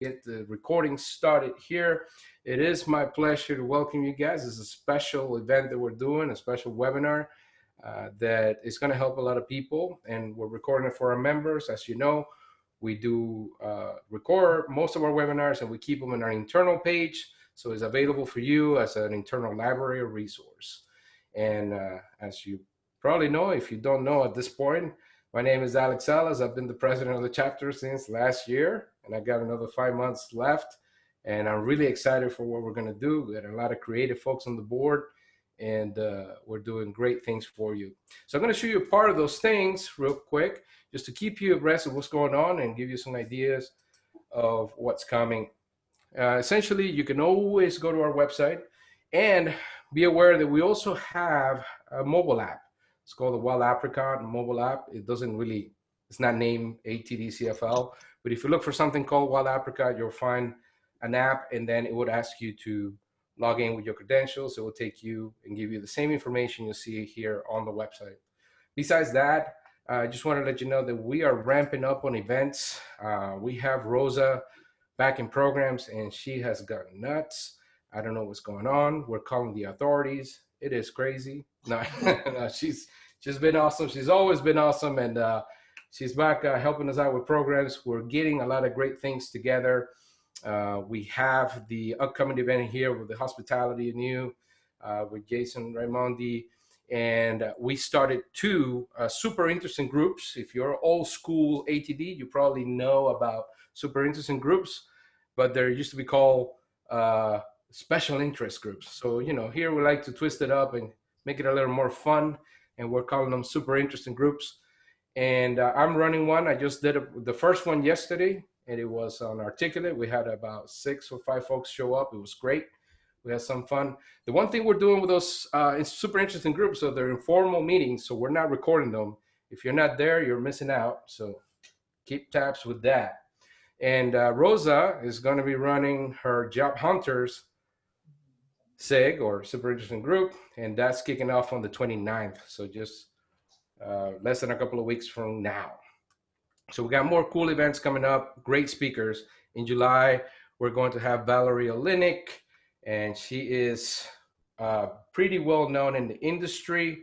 get the recording started here. It is my pleasure to welcome you guys. This is a special event that we're doing, a special webinar that is going to help a lot of people, and we're recording it for our members. As you know, we do record most of our webinars and we keep them in our internal page, so it's available for you as an internal library or resource. And as you probably know, if you don't know at this point, my name is Alex Salas. I've been the president of the chapter since last year, and I got another 5 months left. And I'm really excited for what we're going to do. We got a lot of creative folks on the board, and we're doing great things for you. So I'm going to show you a part of those things real quick, just to keep you abreast of what's going on and give you some ideas of what's coming. Essentially, you can always go to our website and be aware that we also have a mobile app. It's called the Wild Apricot mobile app. It's not named ATDCFL, but if you look for something called Wild Apricot, you'll find an app, and then it would ask you to log in with your credentials. It will take you and give you the same information you'll see here on the website. Besides that, I just want to let you know that we are ramping up on events. We have Rosa back in programs, and she has gotten nuts. I don't know what's going on. We're calling the authorities. It is crazy. No, no, she's been awesome. She's always been awesome, and she's back helping us out with programs. We're getting a lot of great things together. We have the upcoming event here with the Hospitality and You with Jason Raimondi, and we started two super interesting groups. If you're old school ATD, you probably know about super interesting groups, but they used to be called special interest groups. So, here we like to twist it up and make it a little more fun, and we're calling them super interesting groups. And I'm running one. I just did the first one yesterday, and it was on Articulate. We had about 6 or 5 folks show up. It was great. We had some fun. The one thing we're doing with those super interesting groups, so they're informal meetings, so we're not recording them. If you're not there, you're missing out. So keep tabs with that. And Rosa is going to be running her Job Hunters SIG, or super interesting group, and that's kicking off on the 29th. So just less than a couple of weeks from now. So we got more cool events coming up, great speakers. In July, we're going to have Valerie Olinik, and she is pretty well known in the industry,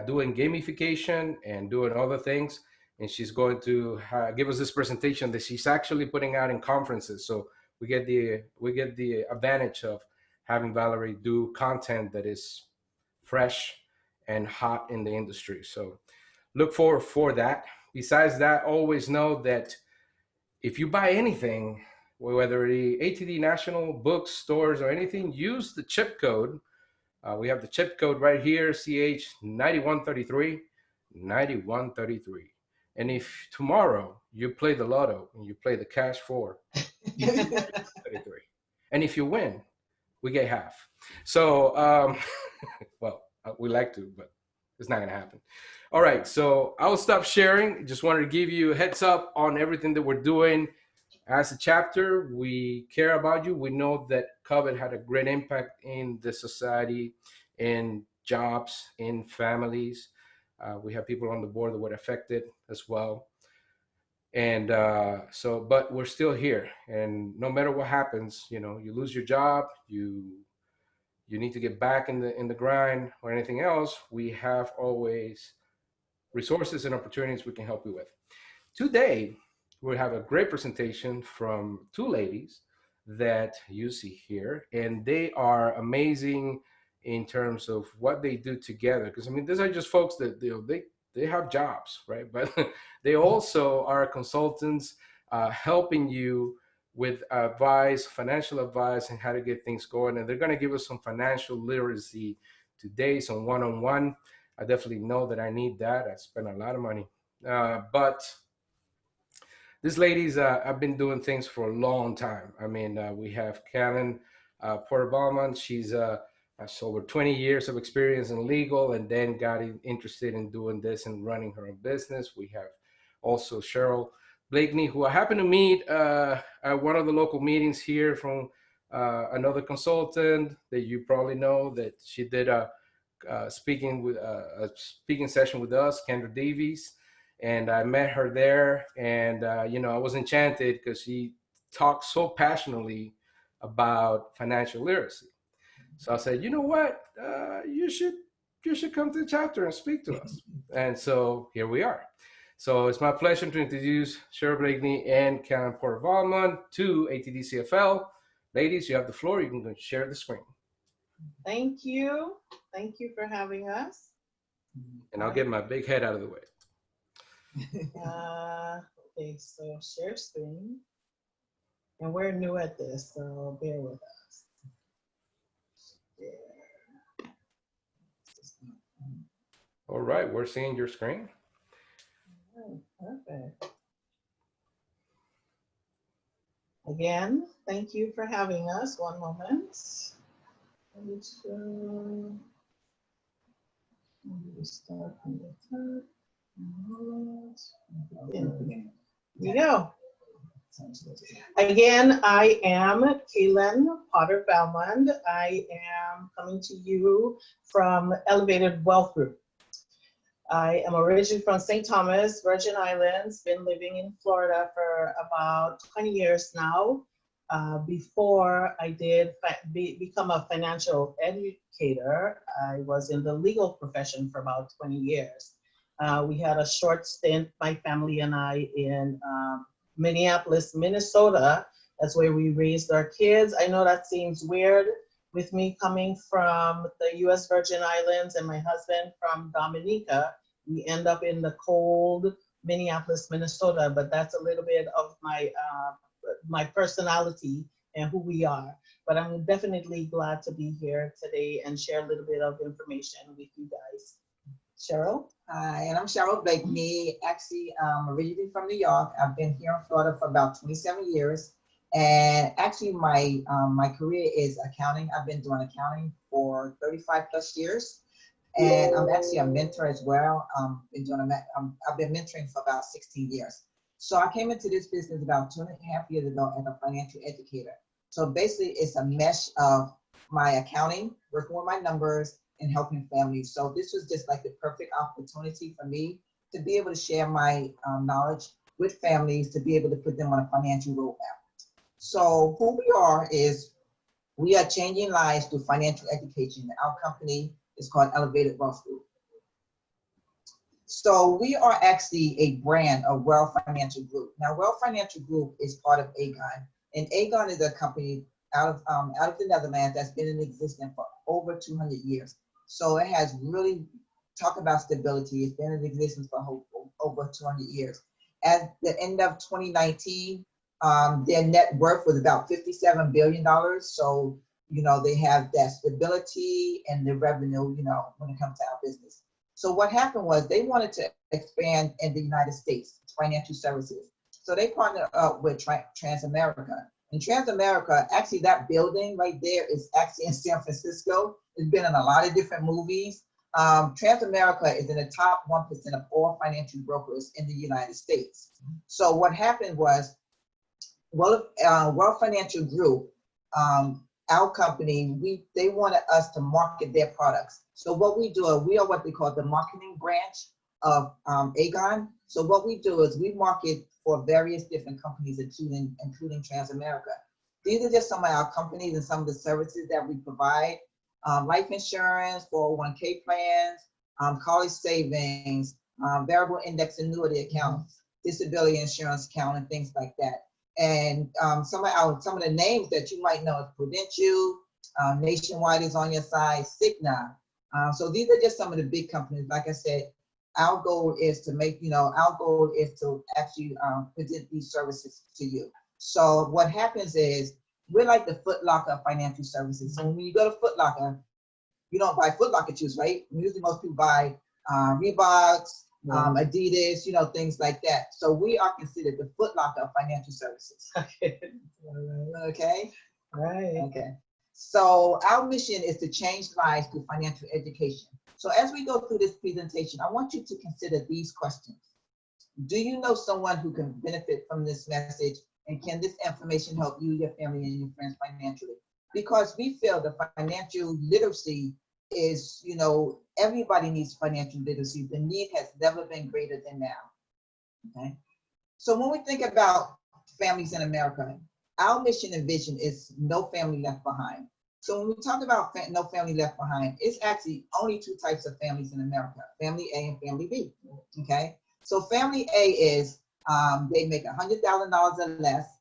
doing gamification and doing other things. And she's going to give us this presentation that she's actually putting out in conferences. So we get the advantage of having Valerie do content that is fresh and hot in the industry. So look forward for that. Besides that, always know that if you buy anything, whether the ATD National books, stores, or anything, use the chip code. We have the chip code right here, CH9133, 9133. And if tomorrow you play the lotto and you play the cash 4, 33. And if you win, we get half. So, well, we like to, but it's not going to happen. All right, so I will stop sharing. Just wanted to give you a heads up on everything that we're doing. As a chapter, we care about you. We know that COVID had a great impact in the society, in jobs, in families. We have people on the board that were affected as well. And but we're still here. And no matter what happens, you lose your job, you need to get back in the grind or anything else, we have always resources and opportunities we can help you with. Today, we have a great presentation from 2 ladies that you see here, and they are amazing in terms of what they do together. Because these are just folks that they have jobs, right? But they also are consultants helping you with advice, financial advice, and how to get things going. And they're going to give us some financial literacy today, some one-on-one. I definitely know that I need that. I spend a lot of money. But these ladies have been doing things for a long time. We have Calen, Potter-Valmond. She's has over 20 years of experience in legal, and then got interested in doing this and running her own business. We have also Cheryl Blakeney, who I happened to meet at one of the local meetings here from another consultant that you probably know, that she did a speaking session with us, Kendra Davies, and I met her there, and I was enchanted because she talk so passionately about financial literacy. So I said, you know what, you should come to the chapter and speak to us. And so here we are. So it's my pleasure to introduce Cheryl Blakeney and Calen Potter-Valmond to ATDCFL. Ladies, you have the floor. You can share the screen. Thank you. Thank you for having us. And I'll get my big head out of the way. Okay, so share screen. And we're new at this, so bear with us. Yeah. All right, we're seeing your screen. Oh, perfect. Again, thank you for having us. One moment. Let me start from the top. There we go. Again, I am Calen Potter-Valmond. I am coming to you from Elevated Wealth Group. I am originally from St. Thomas, Virgin Islands, been living in Florida for about 20 years now. Before I did become a financial educator, I was in the legal profession for about 20 years. We had a short stint, my family and I, in Minneapolis, Minnesota. That's where we raised our kids. I know that seems weird with me coming from the US Virgin Islands and my husband from Dominica. We end up in the cold Minneapolis, Minnesota, but that's a little bit of my personality and who we are. But I'm definitely glad to be here today and share a little bit of information with you guys. Cheryl? Hi, and I'm Cheryl Blakeney, actually originally from New York. I've been here in Florida for about 27 years. And actually my career is accounting. I've been doing accounting for 35 plus years. And I'm actually a mentor as well. I've been mentoring for about 16 years. So I came into this business about 2.5 years ago as a financial educator. So basically it's a mesh of my accounting, working with my numbers, and helping families. So this was just like the perfect opportunity for me to be able to share my knowledge with families, to be able to put them on a financial roadmap. So who we are is, we are changing lives through financial education. Our company is called Elevated Wealth Group. So we are actually a brand of Wealth Financial Group. Now, Wealth Financial Group is part of Aegon, and Aegon is a company out of the Netherlands that's been in existence for over 200 years. So it has really, talk about stability. It's been in existence for over 200 years. At the end of 2019, their net worth was about $57 billion. So, they have that stability and the revenue, when it comes to our business. So what happened was they wanted to expand in the United States, financial services. So they partnered up with Transamerica. And Transamerica, actually that building right there is actually in San Francisco. It's been in a lot of different movies. Transamerica is in the top 1% of all financial brokers in the United States. So what happened was, Wealth Financial Group, our company, they wanted us to market their products. So what we do, we are what they call the marketing branch of Aegon. So what we do is we market for various different companies, including Transamerica. These are just some of our companies and some of the services that we provide. Life insurance, 401k plans, college savings, variable index annuity accounts, disability insurance account, and things like that. And some of the names that you might know is Prudential, Nationwide is on your side, Cigna. So these are just some of the big companies. Like I said, our goal is to actually present these services to you. So what happens is, we're like the Foot Locker of financial services. So when you go to Foot Locker, you don't buy Foot Locker shoes, right? Usually most people buy Reeboks, Adidas, things like that. So we are considered the Foot Locker of financial services. Okay. Okay? Right. Okay. So our mission is to change lives through financial education. So as we go through this presentation, I want you to consider these questions. Do you know someone who can benefit from this message? And can this information help you, your family, and your friends financially? Because we feel that financial literacy is, everybody needs financial literacy. The need has never been greater than now. Okay. So when we think about families in America, Our mission and vision is no family left behind. So when we talk about no family left behind, it's actually only two types of families in America, family A and family B, okay? So family A is, they make $100,000 or less.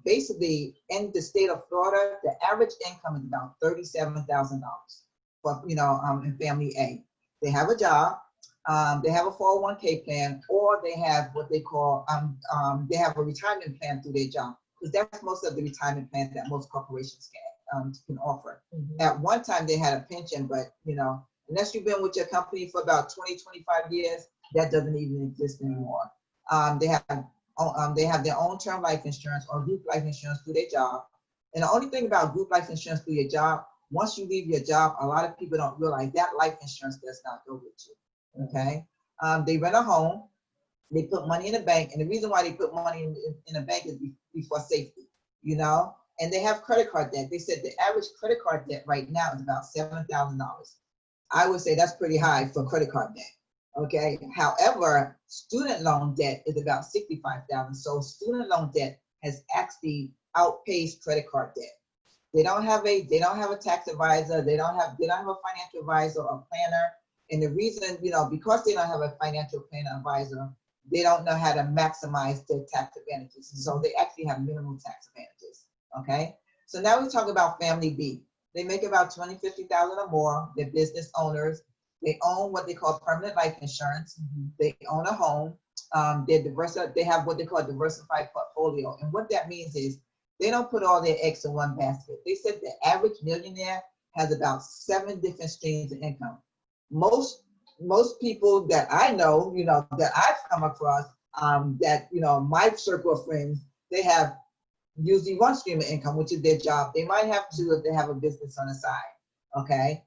Basically, in the state of Florida, the average income is about $37,000 for, in family A. They have a job, they have a 401k plan, or they have what they call, they have a retirement plan through their job, because that's most of the retirement plans that most corporations can offer. At one time, they had a pension, but, unless you've been with your company for about 20, 25 years, that doesn't even exist anymore. They have their own term life insurance or group life insurance through their job. And the only thing about group life insurance through your job, once you leave your job, a lot of people don't realize that life insurance does not go with you, okay? They rent a home, they put money in the bank, and the reason why they put money in the bank is before safety, and they have credit card debt. They said the average credit card debt right now is about $7,000. I would say that's pretty high for credit card debt. Okay. However, student loan debt is about $65,000. So student loan debt has actually outpaced credit card debt. They don't have a tax advisor. They don't have a financial advisor or planner. And the reason, because they don't have a financial planner advisor, they don't know how to maximize their tax advantages. So they actually have minimal tax advantages. Okay. So now we talk about family B. They make about $20,000, $50,000 or more. They're business owners. They own what they call permanent life insurance. They own a home. They have what they call diversified portfolio. And what that means is they don't put all their eggs in one basket. They said the average millionaire has about 7 different streams of income. Most people that I know, that I've come across, my circle of friends, they have usually one stream of income, which is their job. They might have 2 if they have a business on the side. Okay.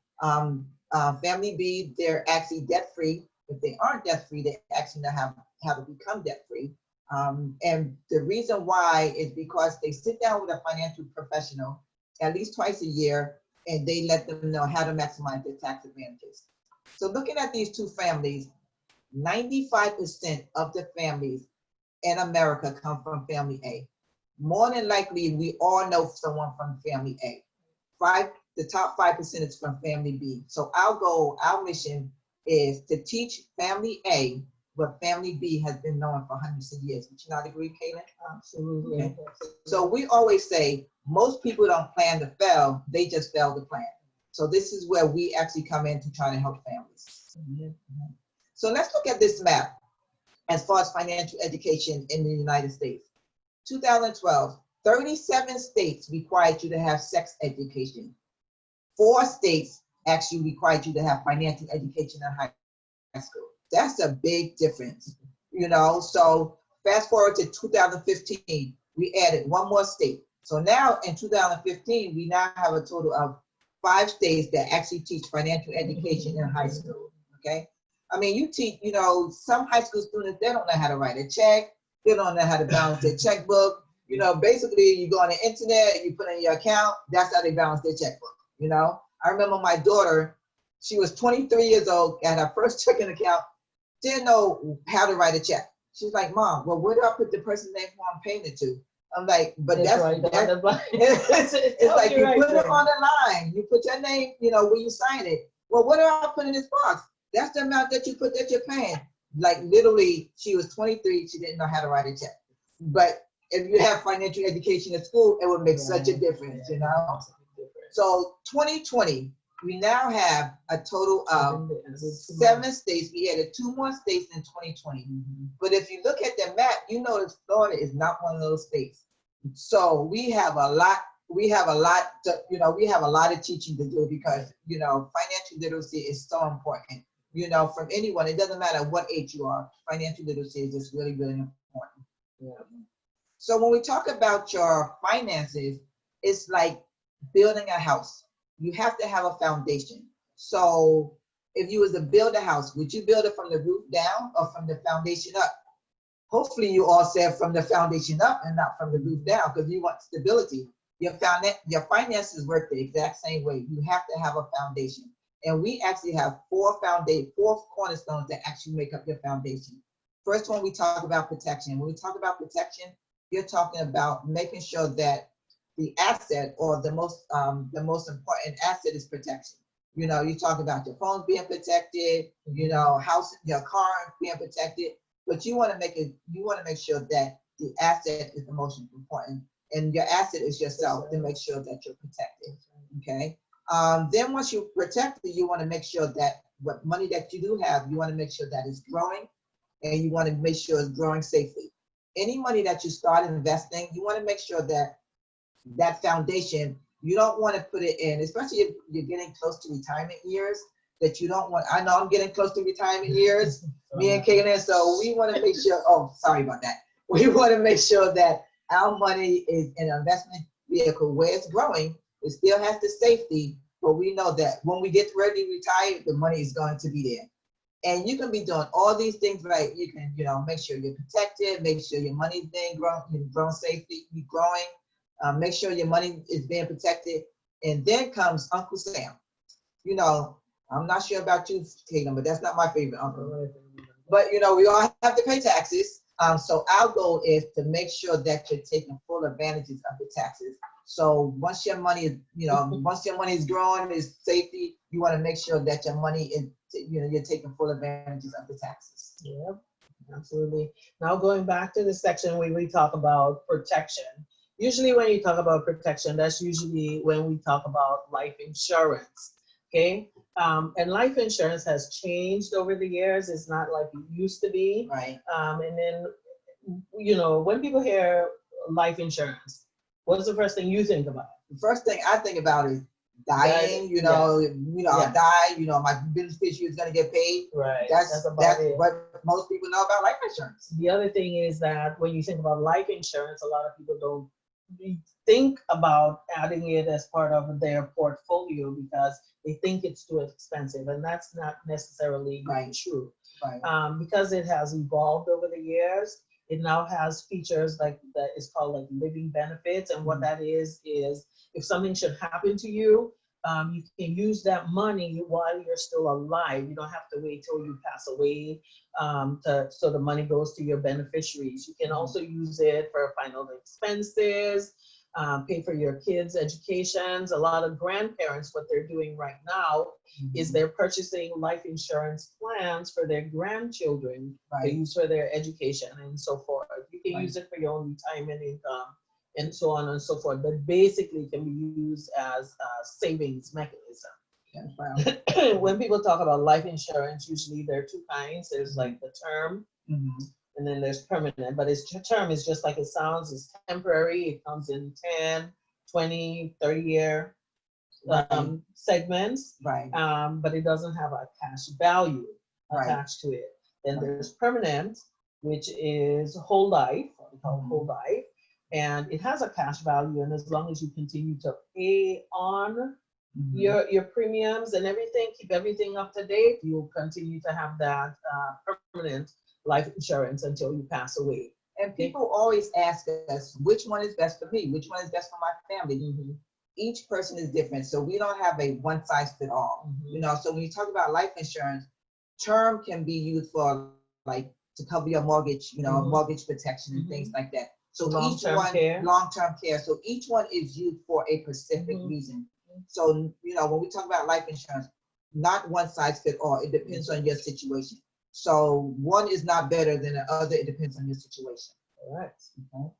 Family B, they're actually debt-free. If they aren't debt-free, they actually know how to become debt-free. And the reason why is because they sit down with a financial professional at least twice a year, and they let them know how to maximize their tax advantages. So looking at these two families, 95% of the families in America come from family A. More than likely, we all know someone from family A. The top 5% is from family B. So our goal, our mission is to teach family A what family B has been knowing for hundreds of years. Would you not agree, Calen? Absolutely. Okay. So we always say, most people don't plan to fail, they just fail to plan. So this is where we actually come in to try to help families. So let's look at this map as far as financial education in the United States. 2012, 37 states required you to have sex education. 4 states actually required you to have financial education in high school. That's a big difference, So fast forward to 2015, we added 1 more state. So now in 2015, we now have a total of 5 states that actually teach financial education in high school, okay? I mean, you teach, some high school students, they don't know how to write a check. They don't know how to balance their checkbook. Basically you go on the internet, you put in your account, that's how they balance their checkbook, I remember my daughter, she was 23 years old, had her first checking account, didn't know how to write a check. She's like, Mom, well, where do I put the person's name who I'm paying it to? I'm like, but it's like you put it on the line. You put your name, when you sign it. Well, what do I put in this box? That's the amount that you put that you're paying. Like literally, she was 23. She didn't know how to write a check. But if you have financial education at school, it would make such a difference, So 2020, we now have a total of 7 states. We added 2 more states in 2020. But if you look at the map, you notice Florida is not one of those states. So we have a lot of teaching to do because, financial literacy is so important, from anyone. It doesn't matter what age you are. Financial literacy is just really, really important. Yeah. So when we talk about your finances, it's like building a house. You have to have a foundation. So if you was to build a house, would you build it from the roof down or from the foundation up? Hopefully you all said from the foundation up and not from the roof down, because you want stability. Your finances work the exact same way. You have to have a foundation. And we actually have 4 cornerstones that actually make up your foundation. First one, we talk about protection. When we talk about protection, you're talking about making sure that the asset or the most important asset is protection. You know, you talk about your phone being protected, you know, house, your car being protected, but you want to make sure that the asset is the most important, and your asset is yourself to make sure that you're protected. Okay. Then once you protect it, you want to make sure that what money that you do have, you want to make sure that it's growing, and you want to make sure it's growing safely. Any money that you start investing, you want to make sure that that foundation, you don't want to put it in, especially if you're getting close to retirement years, that you don't want, I know I'm getting close to retirement years, me and Calen, so we want to make sure, oh, sorry about that. We want to make sure that our money is in an investment vehicle where it's growing, it still has the safety, but we know that when we get ready to retire, the money is going to be there. And you can be doing all these things right. You can, you know, make sure you're protected, make sure your money's being grown safely, you're growing, make sure your money is being protected. And then comes Uncle Sam. You know, I'm not sure about you, Calen, but that's not my favorite uncle. But, you know, we all have to pay taxes. So our goal is to make sure that you're taking full advantages of the taxes. So once your money is, you know, once your money is growing, is safety, you want to make sure that your money is, you know, you're taking full advantages of the taxes. Yeah, absolutely. Now going back to the section where we talk about protection. Usually when you talk about protection, that's usually when we talk about life insurance, okay? And life insurance has changed over the years. It's not like it used to be. Right. And then, you know, when people hear life insurance, what's the first thing you think about? The first thing I think about is dying, you know, I die, you know, my beneficiary is gonna get paid. Right. That's what most people know about life insurance. The other thing is that when you think about life insurance, a lot of people don't think about adding it as part of their portfolio because they think it's too expensive, and that's not necessarily true. Right. Because it has evolved over the years, it now has features like that is called like living benefits, and what that is if something should happen to you, you can use that money while you're still alive. You don't have to wait till you pass away so the money goes to your beneficiaries. You can also use it for final expenses, pay for your kids' educations. A lot of grandparents, what they're doing right now is they're purchasing life insurance plans for their grandchildren to use for their education and so forth. You can use it for your own retirement income and so on and so forth, but basically it can be used as a savings mechanism. Yeah, when people talk about life insurance, usually there are two kinds. There's like the term, and then there's permanent. But its term is just like it sounds. It's temporary. It comes in 10, 20, 30-year segments. Right. But it doesn't have a cash value attached to it. Then there's permanent, which is whole life, what we call whole life. And it has a cash value. And as long as you continue to pay on your premiums and everything, keep everything up to date, you'll continue to have that permanent life insurance until you pass away. And people always ask us, which one is best for me? Which one is best for my family? Each person is different. So we don't have a one size fit all. You know, so when you talk about life insurance, term can be used for like to cover your mortgage, you know, mortgage protection and things like that. So long-term care. So each one is used for a specific reason. So, you know, when we talk about life insurance, not one size fit all. It depends on your situation. So one is not better than the other. It depends on your situation. All right. Okay.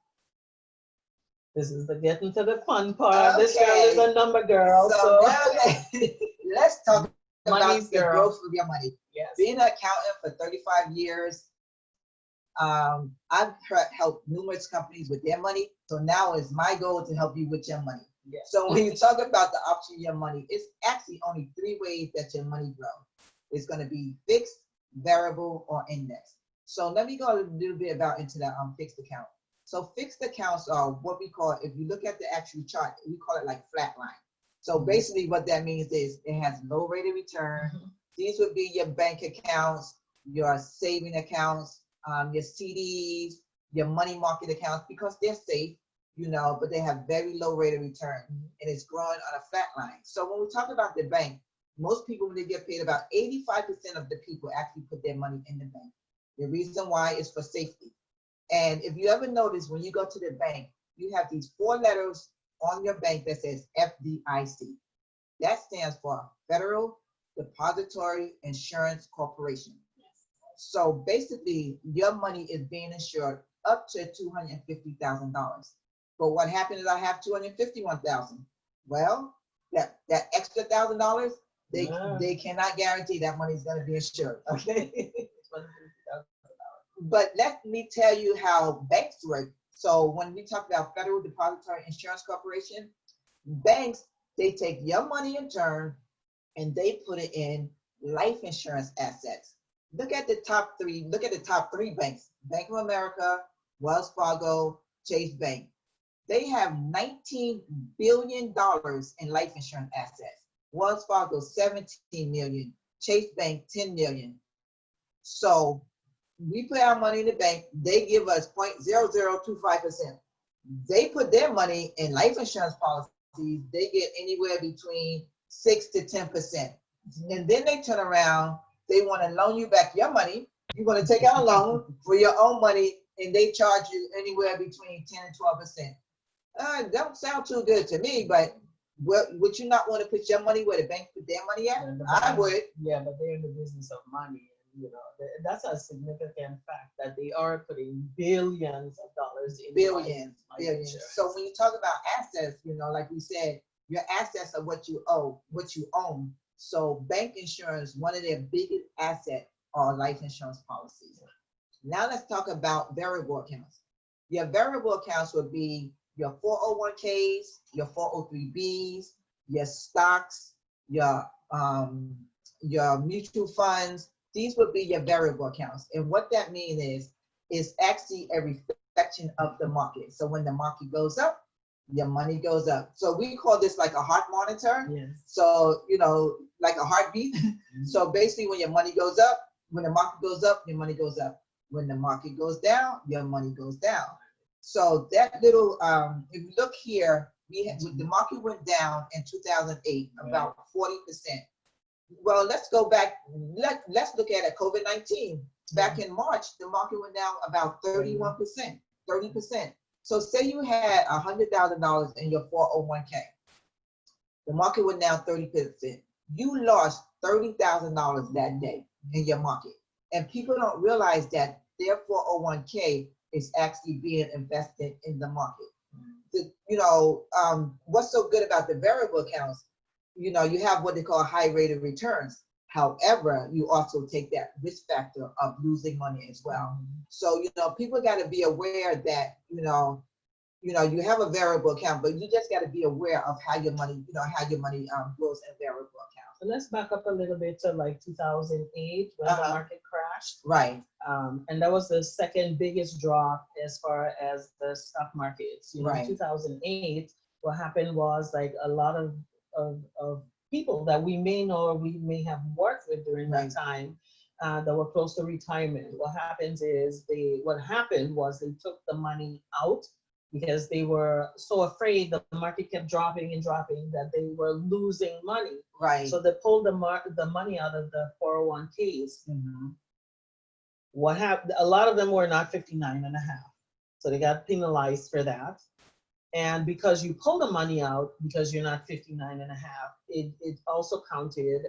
This is the getting to the fun part. This girl is a number girl. So let's talk about the growth of your money. Yes. Being an accountant for 35 years, I've helped numerous companies with their money. So now it's my goal to help you with your money. Yes. So when you talk about the option of your money, it's actually only 3 ways that your money grows. It's going to be fixed, variable, or index. So let me go a little bit into that fixed account. So fixed accounts are what we call, if you look at the actual chart, we call it like flat line. So basically what that means is it has low rate of return. These would be your bank accounts, your saving accounts, your CDs, your money market accounts, because they're safe, you know, but they have very low rate of return, and it's growing on a flat line. So when we talk about the bank, most people, when they get paid, about 85% of the people actually put their money in the bank. The reason why is for safety. And if you ever notice, when you go to the bank, you have these 4 letters on your bank that says FDIC. That stands for Federal Depository Insurance Corporation. So basically, your money is being insured up to $250,000. But what happens is I have $251,000. Well, that extra $1,000, they cannot guarantee that money is going to be insured. Okay. But let me tell you how banks work. So when we talk about Federal Depository Insurance Corporation, banks, they take your money in turn and they put it in life insurance assets. Look at the top 3. Look at the top 3 banks: Bank of America, Wells Fargo, Chase Bank. They have $19 billion in life insurance assets. Wells Fargo, 17 million. Chase Bank, 10 million. So we put our money in the bank, they give us 0.0025%. They put their money in life insurance policies, they get anywhere between 6 to 10%. And then they turn around, they want to loan you back your money. You want to take out a loan for your own money, and they charge you anywhere between 10 and 12%. Don't sound too good to me, but would you not want to put your money where the bank put their money at? I would. Yeah, but they're in the business of money. You know, that's a significant fact that they are putting billions of dollars in billions. So when you talk about assets, you know, like we said, your assets are what you owe, what you own. So bank insurance, one of their biggest assets are life insurance policies. Now let's talk about variable accounts. Your variable accounts would be your 401ks, your 403bs, your stocks, your mutual funds. These would be your variable accounts. And what that means is actually a reflection of the market. So when the market goes up, your money goes up. So we call this like a heart monitor. Yes. So, you know, like a heartbeat. So basically when your money goes up, when the market goes up, your money goes up. When the market goes down, your money goes down. So that little, if you look here, the market went down in 2008, about 40%. Well, let's go back. Let's look at it. COVID-19. Back in March, the market went down about 31%, 30%. So say you had $100,000 in your 401k. The market went down 30%. You lost $30,000 that day in your market. And people don't realize that their 401k is actually being invested in the market. What's so good about the variable accounts? You know, you have what they call high rate of returns. However, you also take that risk factor of losing money as well. So, you know, people got to be aware that, you have a variable account, but you just got to be aware of how your money, grows in variable accounts. So let's back up a little bit to like 2008 when the market crashed. Right. And that was the second biggest drop as far as the stock markets. You know, in 2008, what happened was like a lot of people that we may know or we may have worked with during that time that were close to retirement. What happened was they took the money out because they were so afraid the market kept dropping and dropping that they were losing money. Right. So they pulled the money out of the 401ks. What happened? A lot of them were not 59 and a half. So they got penalized for that. And because you pull the money out, because you're not 59 and a half, it also counted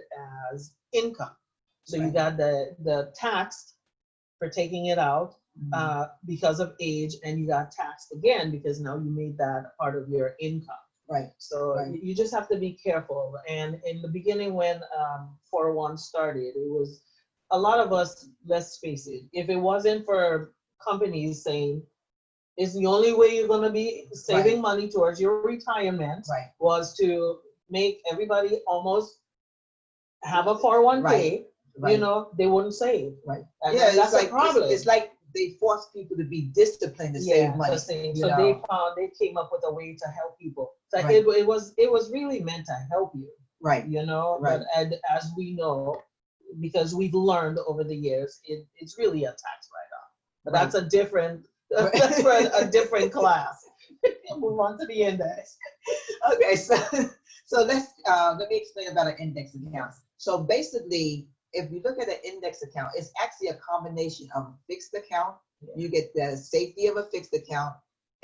as income. So you got the tax for taking it out because of age, and you got taxed again because now you made that part of your income. Right. So you just have to be careful. And in the beginning when 401 started, it was a lot of us, let's face it, if it wasn't for companies saying, it's the only way you're going to be saving money towards your retirement was to make everybody almost have a 401k. You know, they wouldn't save. Right. And that's a problem. It's like they force people to be disciplined to save money. So they came up with a way to help people. So it was really meant to help you. Right. You know, but as we know, because we've learned over the years, it's really a tax write-off. But that's a different. That's for a different class. Move on to the index. Okay, so let me explain about an index account. So basically, if you look at an index account, it's actually a combination of a fixed account You get the safety of a fixed account,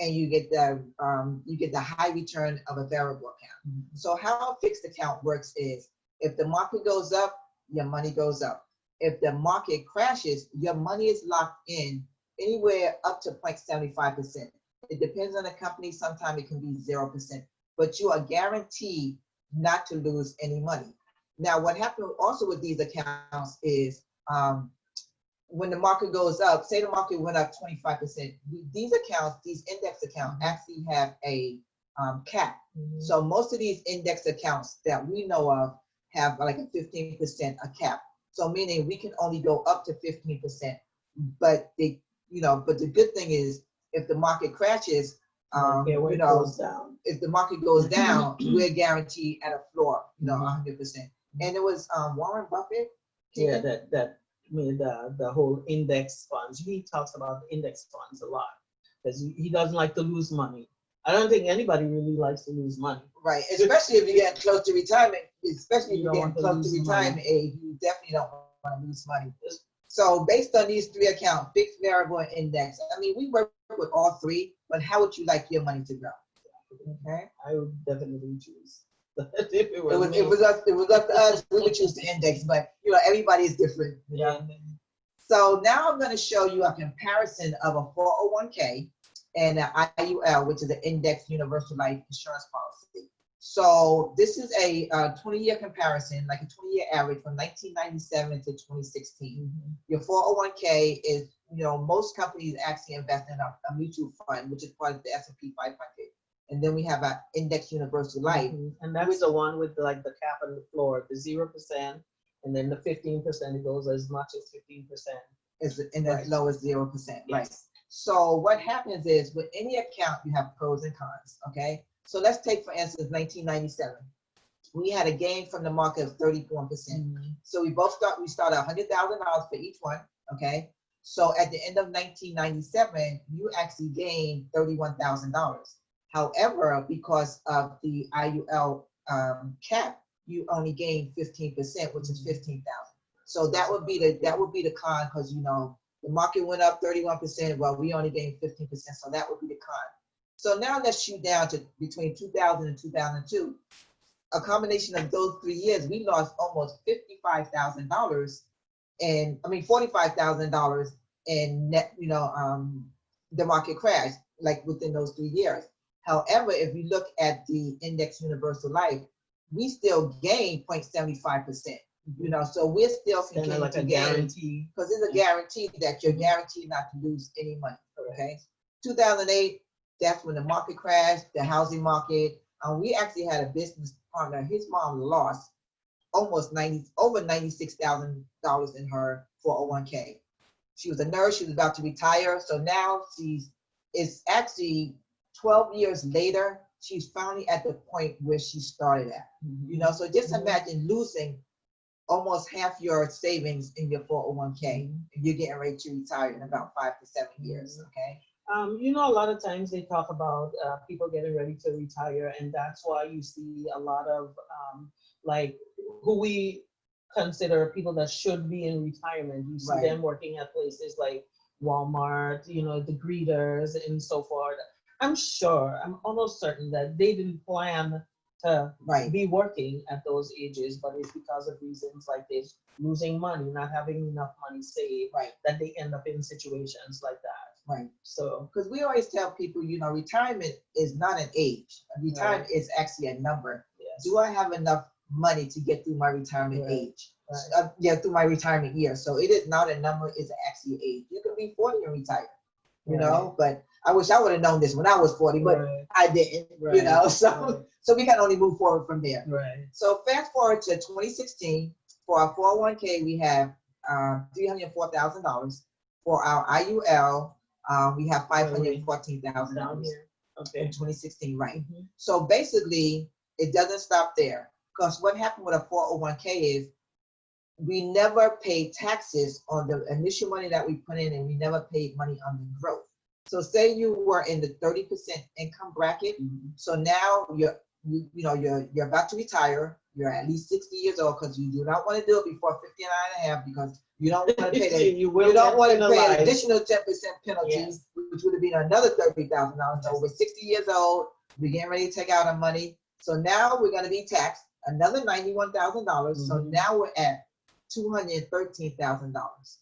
and you get the high return of a variable account. So how a fixed account works is, if the market goes up, your money goes up. If the market crashes, your money is locked in anywhere up to 0.75%. It depends on the company. Sometimes it can be 0%, but you are guaranteed not to lose any money. Now, what happened also with these accounts is, when the market goes up, say the market went up 25%, these accounts, these index accounts actually have a cap. So most of these index accounts that we know of have like a 15% a cap. So meaning we can only go up to 15%. But the good thing is, if the market crashes, if the market goes down, we're guaranteed at a floor, 100%. And it was Warren Buffett. Yeah, that made the whole index funds. He talks about index funds a lot because he doesn't like to lose money. I don't think anybody really likes to lose money. Right, especially if you get close to retirement. Especially if you get close to retirement age, you definitely don't want to lose money. So based on these three accounts, fixed, variable, and index, I mean, we work with all three, but how would you like your money to grow? Okay, I would definitely choose. It was up to us. We would choose the index, but everybody is different. Yeah. So now I'm going to show you a comparison of a 401k and an IUL, which is an Index Universal Life Insurance Policy. So this is a 20-year comparison, like a 20-year average from 1997 to 2016. Your 401k is, most companies actually invest in a mutual fund, which is part of the S&P 500. And then we have an Index Universal Life. And that's the one with like the cap on the floor, the 0%, and then the 15%, it goes as much as 15%. And as low as 0%, right? So what happens is, with any account, you have pros and cons, okay? So let's take, for instance, 1997. We had a gain from the market of 31%. So we started $100,000 for each one, okay? So at the end of 1997, you actually gained $31,000. However, because of the IUL cap, you only gain 15%, which is 15,000. So that would be the con, because the market went up 31%, well, we only gained 15%, so that would be the con. So now let's shoot down to between 2000 and 2002. A combination of those 3 years, we lost almost $45,000 $45,000 in net, the market crash, like within those 3 years. However, if you look at the Index Universal Life, we still gain 0.75%. So we're still continuing like to gain, because it's a guarantee that you're guaranteed not to lose any money. Okay. 2008, that's when the market crashed, the housing market. We actually had a business partner. His mom lost over $96,000 in her 401k. She was a nurse. She was about to retire. So now it's actually 12 years later, she's finally at the point where she started at. So just imagine losing almost half your savings in your 401k, and you're getting ready to retire in about 5 to 7 years. Okay. A lot of times they talk about people getting ready to retire, and that's why you see a lot of like who we consider people that should be in retirement. You see them working at places like Walmart, the greeters and so forth. I'm almost certain that they didn't plan to be working at those ages, but it's because of reasons like this, losing money, not having enough money saved, that they end up in situations like that. Right. So, because we always tell people, retirement is not an age. Retirement is actually a number. Yes. Do I have enough money to get through my retirement age? Through my retirement year. So it is not a number, it's actually an age. You can be 40 and retire, but I wish I would have known this when I was 40, but I didn't, so we can only move forward from there. Right. So fast forward to 2016, for our 401k, we have $304,000. For our IUL, we have $514,000 in 2016, right? So basically, it doesn't stop there, because what happened with a 401k is we never paid taxes on the initial money that we put in, and we never paid money on the growth. So say you were in the 30% income bracket, so now you're about to retire. You're at least 60 years old, because you do not want to do it before 59 and a half, because You don't want to pay You you don't want to pay an penalized. additional 10% penalty, Yes. which would have been another $30,000. So we're 60 years old. We're getting ready to take out our money. So now we're going to be taxed another $91,000. So now we're at $213,000.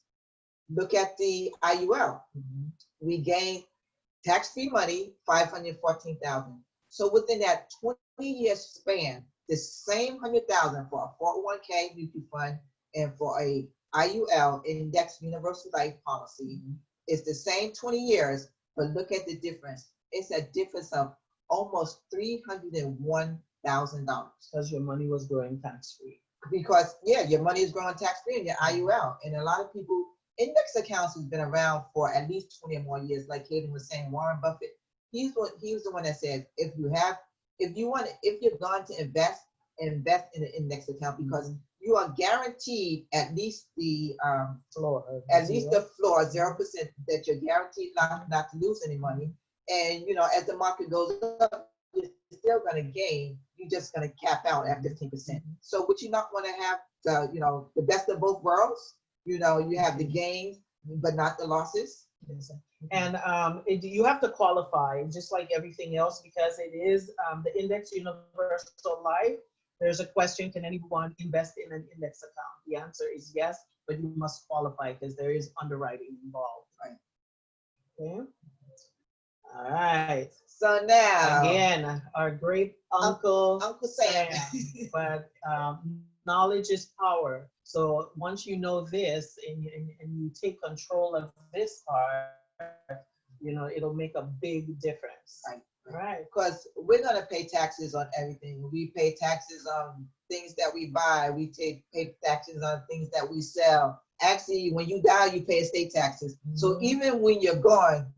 Look at the IUL. We gained tax-free money, $514,000. So within that 20-year span, the same $100,000 for a 401k mutual fund and for a IUL, Index Universal Life Policy, is the same 20 years, but look at the difference. It's a difference of almost $301,000. Because your money was growing tax-free. Because, yeah, your money is growing tax-free in your IUL. And a lot of people, index accounts has been around for at least 20 or more years. Like Calen was saying, Warren Buffett, he was the one that said, if you're going to invest in an index account, because you are guaranteed at least the floor, 0%, that you're guaranteed not to lose any money. And as the market goes up, you're still going to gain. You're just going to cap out at 15%. So would you not want to have the best of both worlds? You have the gains, but not the losses. And you have to qualify, just like everything else, because it is the Index Universal Life. There's a question: can anyone invest in an index account? The answer is yes, but you must qualify because there is underwriting involved. Right. Okay. All right. So now, again, our great Uncle Sam. But knowledge is power. So once you know this and you take control of this part, it'll make a big difference. Right. Because we're going to pay taxes on everything. We pay taxes on things that we buy. We pay taxes on things that we sell. Actually, when you die, you pay estate taxes. So even when you're gone,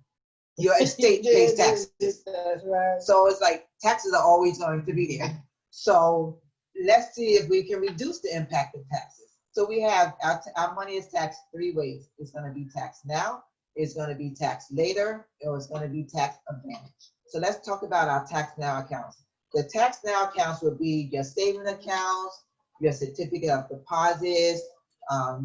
your estate pays taxes. That's right. So it's like taxes are always going to be there. So let's see if we can reduce the impact of taxes. So we have our money is taxed three ways. It's going to be taxed now, it's going to be taxed later, or it's going to be tax advantage. So let's talk about our tax now accounts. The tax now accounts would be your saving accounts, your certificate of deposits,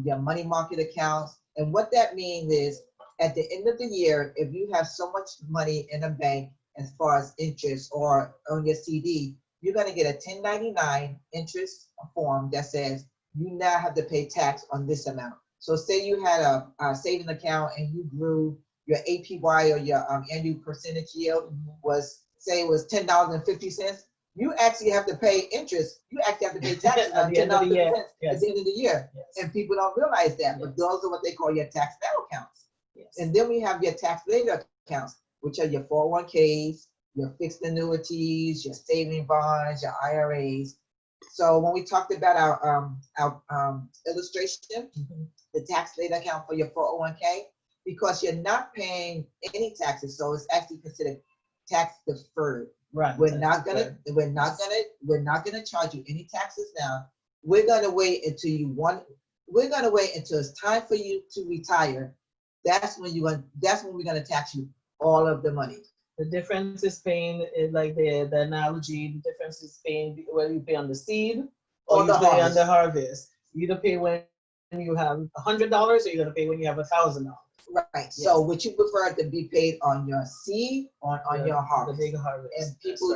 your money market accounts. And what that means is, at the end of the year, if you have so much money in a bank as far as interest or on your CD, you're going to get a 1099 interest form that says you now have to pay tax on this amount. So say you had a saving account and you grew your APY, or your annual percentage yield was $10.50. You actually have to pay interest. You actually have to pay taxes on $10.50 at the end of the year. Yes. And people don't realize that, but those are what they call your tax now accounts. Yes. And then we have your tax later accounts, which are your 401ks, your fixed annuities, your saving bonds, your IRAs. So when we talked about our illustration, the tax later account for your 401k, because you're not paying any taxes, so it's actually considered tax deferred. Right. We're not gonna charge you any taxes now. We're gonna wait until it's time for you to retire. That's when we're gonna tax you all of the money. The difference is paying, like the analogy, the difference is paying whether you pay on the seed or you pay on the harvest. You either pay when you have $100 or you're gonna pay when you have $1,000. Right. Yes. So would you prefer it to be paid on your seed or on your harvest? The big harvest. And people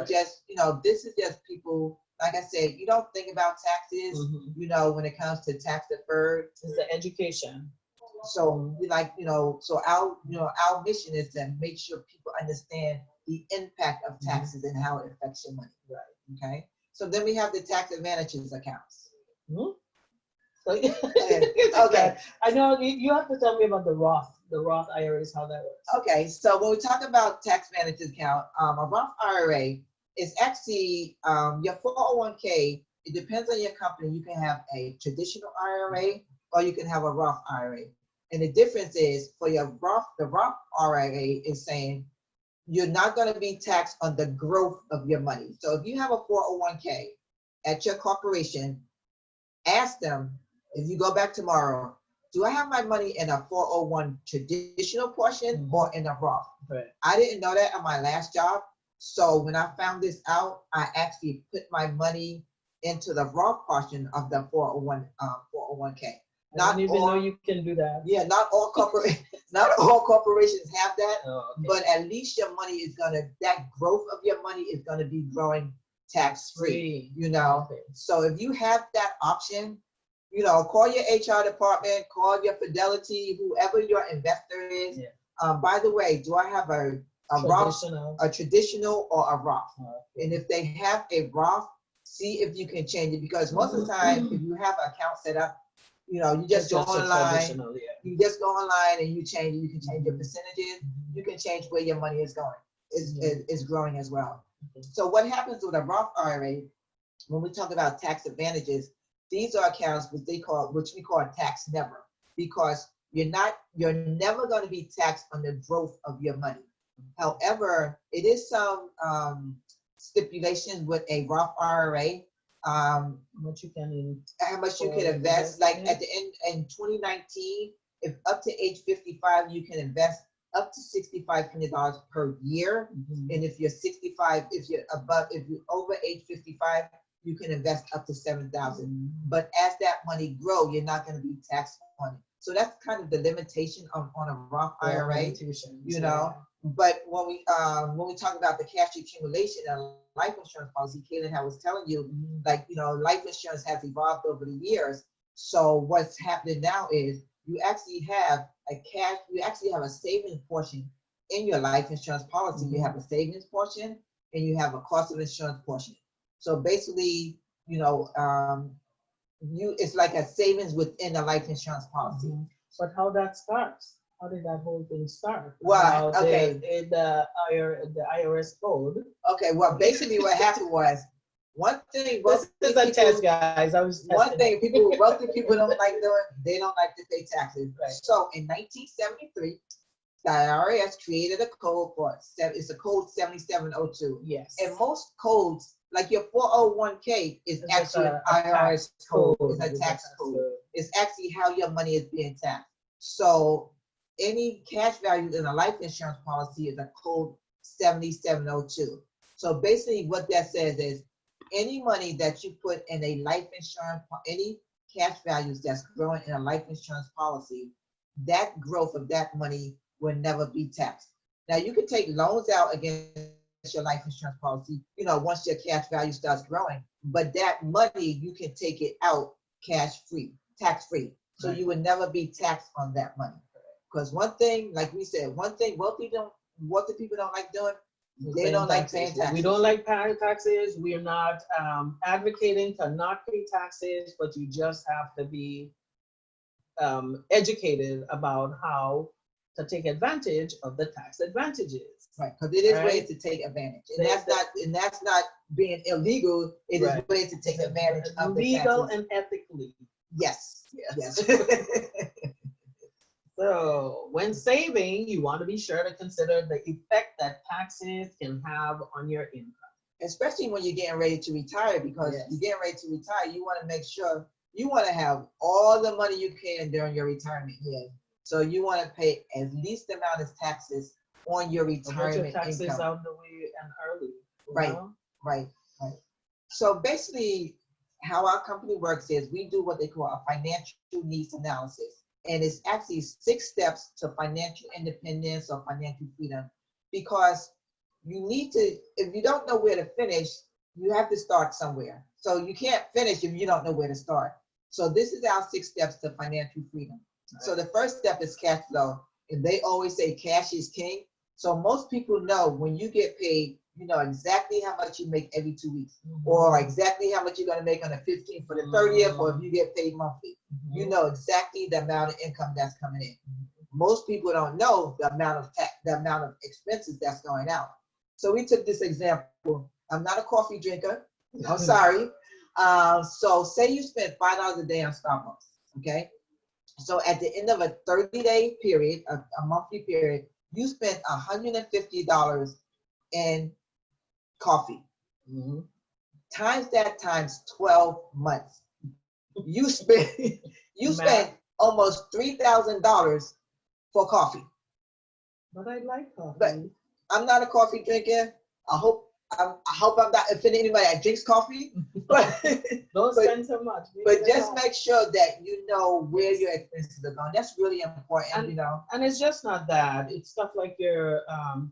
this is just people, like I said, you don't think about taxes, when it comes to tax deferred. It's the education. So our mission is to make sure people understand the impact of taxes and how it affects your money. Right. Okay. So then we have the tax advantages accounts. Okay. I know you have to tell me about the Roth IRAs, how that works. Okay. So when we talk about tax advantage account, a Roth IRA is actually your 401k. It depends on your company. You can have a traditional IRA or you can have a Roth IRA. And the difference is for the Roth IRA is saying you're not going to be taxed on the growth of your money. So if you have a 401k at your corporation, ask them, if you go back tomorrow, do I have my money in a 401 traditional portion or in a Roth? Right. I didn't know that on my last job. So when I found this out, I actually put my money into the Roth portion of the 401k. I didn't even know you can do that. Yeah, not all not all corporations have that, Oh, okay. but at least your money is that growth of your money is gonna be growing tax free. You know, Okay. so if you have that option, you know, call your HR department, call your Fidelity, whoever your investor is. Yeah. By the way, do I have a Roth, a traditional or a Roth? Okay. And if they have a Roth, see if you can change it, because most of the time, if you have an account set up, you know, you just go online. Yeah. You just go online and you change it. You can change your percentages. You can change where your money is going. Is growing as well. Okay. So what happens with a Roth IRA, when we talk about tax advantages, these are accounts which we call tax never, because you're never going to be taxed on the growth of your money. However, it is some stipulations with a Roth IRA. How much you can invest. Like at the end in 2019, if up to age 55, you can invest up to $6,500 per year. And if you're 65, if you're over age 55, you can invest up to $7,000. But as that money grow, you're not going to be taxed on it. So that's kind of the limitation on a Roth IRA, you know. But when we talk about the cash accumulation and life insurance policy, Calen, I was telling you, like, you know, life insurance has evolved over the years. So what's happening now is you actually have a savings portion in your life insurance policy. You have a savings portion and you have a cost of insurance portion. So basically, you know, it's like a savings within a life insurance policy. But how that starts? How did that whole thing start? Well, okay. The IRS code. Okay, well, basically what happened was, one thing wealthy people, test, guys. wealthy people don't like doing, they don't like to pay taxes. Right. So in 1973, the IRS created a code it's a code 7702. Yes. And most codes, like your 401k, is actually an IRS code. It's a tax code. It's actually how your money is being taxed. So any cash value in a life insurance policy is a code 7702. So basically what that says is, any money that you put in a life insurance, any cash values that's growing in a life insurance policy, that growth of that money will never be taxed. Now you can take loans out against your life insurance policy, you know, once your cash value starts growing, but that money, you can take it out tax free. So you would never be taxed on that money. Because one thing, like we said, wealthy people don't like doing, they don't like paying taxes. We don't like paying taxes. We are not advocating to not pay taxes, but you just have to be educated about how to take advantage of the tax advantages. Right, because it is ways to take advantage, and that's not being illegal. It is ways to take advantage of the legal taxes. and ethically. Yes. So when saving, you want to be sure to consider the effect that taxes can have on your income. Especially when you're getting ready to retire, because you're getting ready to retire, you want to make sure you want to have all the money you can during your retirement years. So you want to pay at least the amount of taxes on your retirement your taxes income. out the way and early. Right. So basically, how our company works is we do what they call a financial needs analysis. And it's actually 6 steps to financial independence or financial freedom, because you need to, if you don't know where to finish, you have to start somewhere. So you can't finish if you don't know where to start. So this is our 6 steps to financial freedom. Right. So the first step is cash flow. And they always say cash is king. So most people know when you get paid, you know exactly how much you make every 2 weeks, or exactly how much you're going to make on the 15th for the 30th, or if you get paid monthly. You know exactly the amount of income that's coming in. Most people don't know the amount of expenses that's going out. So we took this example. I'm not a coffee drinker. I'm sorry. So say you spend $5 a day on Starbucks, okay? So at the end of a 30-day period, a monthly period, you spent $150 in coffee. Times that times 12 months. You spent almost $3,000 for coffee. But I like coffee. But I'm not a coffee drinker. I hope I hope I'm not offending anybody that drinks coffee, but Don't spend so much. But just make sure that you know where your expenses are going. That's really important, and, you know. And it's just not that. It's stuff like your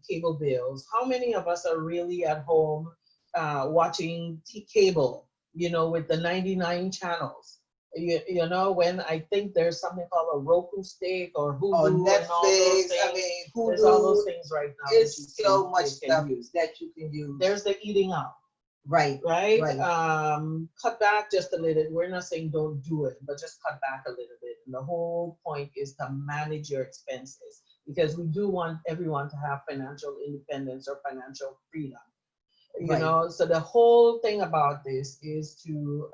cable bills. How many of us are really at home watching cable, you know, with the 99 channels? You know, when I think there's something called a Roku stick or Hulu Or Netflix, and all those things. I mean, Hulu. There's all those things right now. It's so much stuff that you can use. There's the eating out. Right. Cut back just a little. We're not saying don't do it, but just cut back a little bit. And the whole point is to manage your expenses, because we do want everyone to have financial independence or financial freedom. You know, so the whole thing about this is to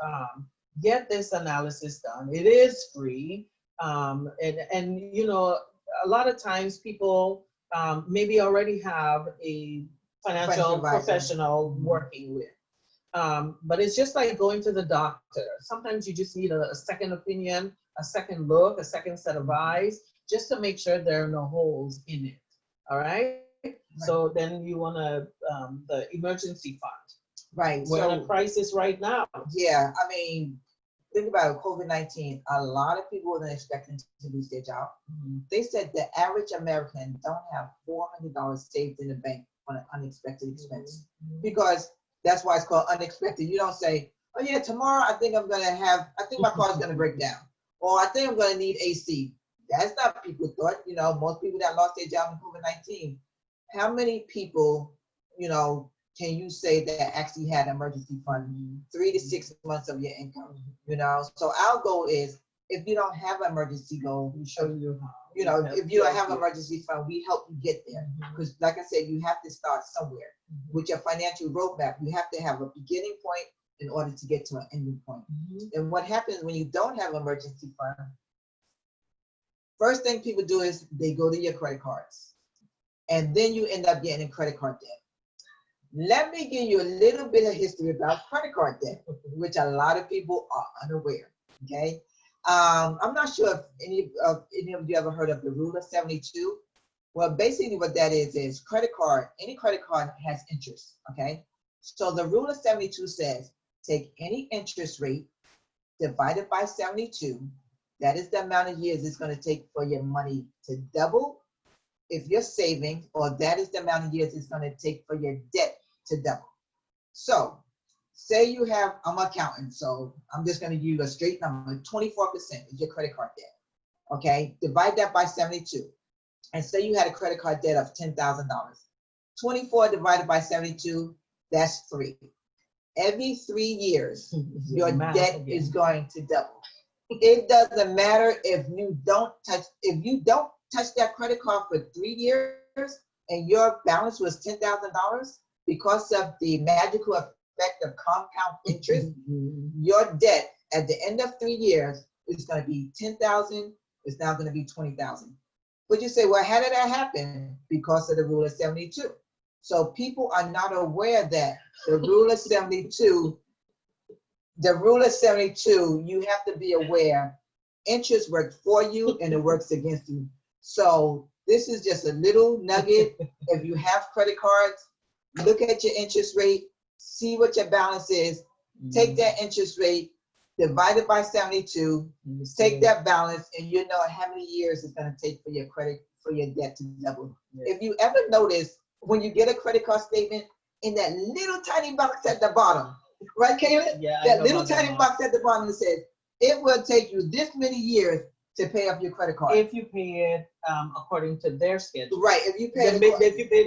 get this analysis done. It is free, and you know, a lot of times people maybe already have a financial professional working with. But it's just like going to the doctor. Sometimes you just need a second opinion, a second look, a second set of eyes, just to make sure there are no holes in it. All right? So then you want to, the emergency fund. Right. We're in a crisis right now. Yeah, I mean, think about it, COVID-19. A lot of people were expecting to lose their job. They said the average American don't have $400 saved in the bank on an unexpected expense. Because that's why it's called unexpected. You don't say, oh yeah, tomorrow I think my car's gonna break down. Or I think I'm gonna need AC. That's not what people thought. You know, most people that lost their job in COVID-19, how many people, you know, can you say that actually had an emergency fund 3 to 6 months of your income? You know, so our goal is, if you don't have an emergency goal, we show you how. You know, if you don't have an emergency fund, we help you get there. Because like I said, you have to start somewhere. With your financial roadmap, you have to have a beginning point in order to get to an ending point. And what happens when you don't have an emergency fund, first thing people do is they go to your credit cards. And then you end up getting in credit card debt. Let me give you a little bit of history about credit card debt, which a lot of people are unaware, okay? I'm not sure if any of you ever heard of the Rule of 72. Well, basically what that is any credit card has interest, okay? So the Rule of 72 says, take any interest rate divided by 72. That is the amount of years it's going to take for your money to double if you're saving, or that is the amount of years it's going to take for your debt to double. So say you have, I'm an accountant, so I'm just going to use a straight number, 24% is your credit card debt, okay? Divide that by 72. And say you had a credit card debt of $10,000. 24 divided by 72, that's 3. Every 3 years, your debt is going to double. It doesn't matter if you don't touch that credit card for 3 years and your balance was $10,000, because of the magical effect of compound interest, your debt at the end of 3 years is going to be $10,000. It's now going to be $20,000. But you say, well, how did that happen? Because of the Rule of 72. So people are not aware that the Rule of 72, you have to be aware, interest works for you and it works against you. So this is just a little nugget. If you have credit cards, look at your interest rate, see what your balance is, take that interest rate, divide it by 72, take that balance, and you know how many years it's going to take for your debt to double. If you ever notice, when you get a credit card statement, in that little tiny box at the bottom, right, Calen? Yeah, that little tiny box at the bottom that says, it will take you this many years to pay off your credit card. If you pay it according to their schedule. Right, if you pay the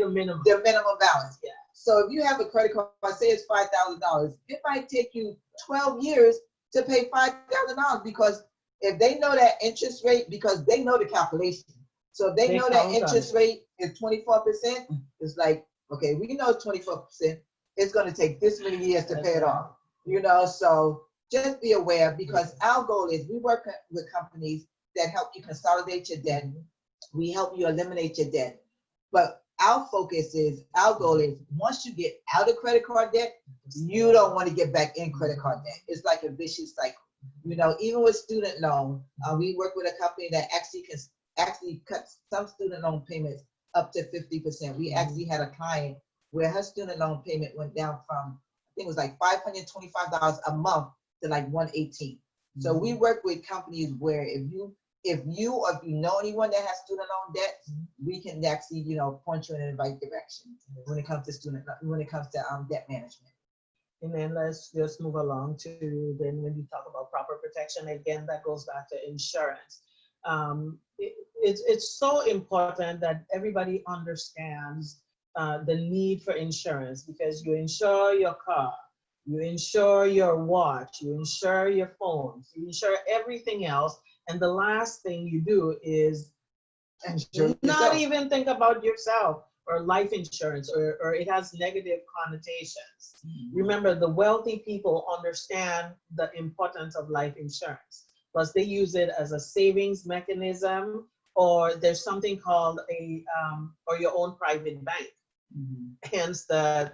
minimum. The minimum balance. Yeah. So if you have a credit card, say it's $5,000, it might take you 12 years to pay $5,000, because if they know that interest rate, because they know the calculation. So if they know that interest rate is 24%, it's like, okay, we know it's 24%. It's going to take this many years to pay it off. You know, so just be aware, because our goal is, we work with companies that help you consolidate your debt. We help you eliminate your debt. But our goal is, once you get out of credit card debt, you don't want to get back in credit card debt. It's like a vicious cycle. You know, even with student loan, we work with a company that actually cuts some student loan payments up to 50%. We actually had a client where her student loan payment went down from, I think it was like $525 a month to like $118. So we work with companies where if you or if you know anyone that has student loan debt, we can actually, you know, point you in the right direction when it comes to debt management. And then let's just move along to then when you talk about proper protection, again, that goes back to insurance. It's so important that everybody understands the need for insurance, because you insure your car, you insure your watch, you insure your phones, you insure everything else. And the last thing you do is not even think about yourself or life insurance, or it has negative connotations. Remember, the wealthy people understand the importance of life insurance. Plus, they use it as a savings mechanism, or there's something called or your own private bank. Hence the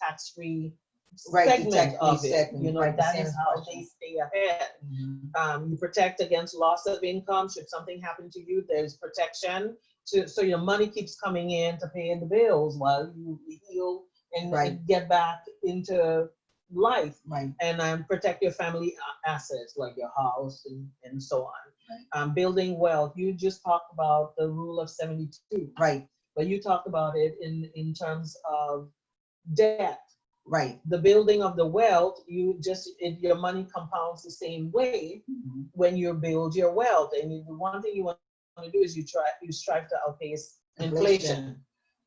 tax-free segment of it. You know, that is how they stay ahead. You protect against loss of income. Should something happen to you, there's protection. So your money keeps coming in to pay the bills while you heal and get back into life. And protect your family assets like your house and so on. Building wealth. You just talked about the rule of 72. But you talked about it in terms of debt. The building of the wealth, your money compounds the same way when you build your wealth. And the one thing you want to do is you strive to outpace inflation.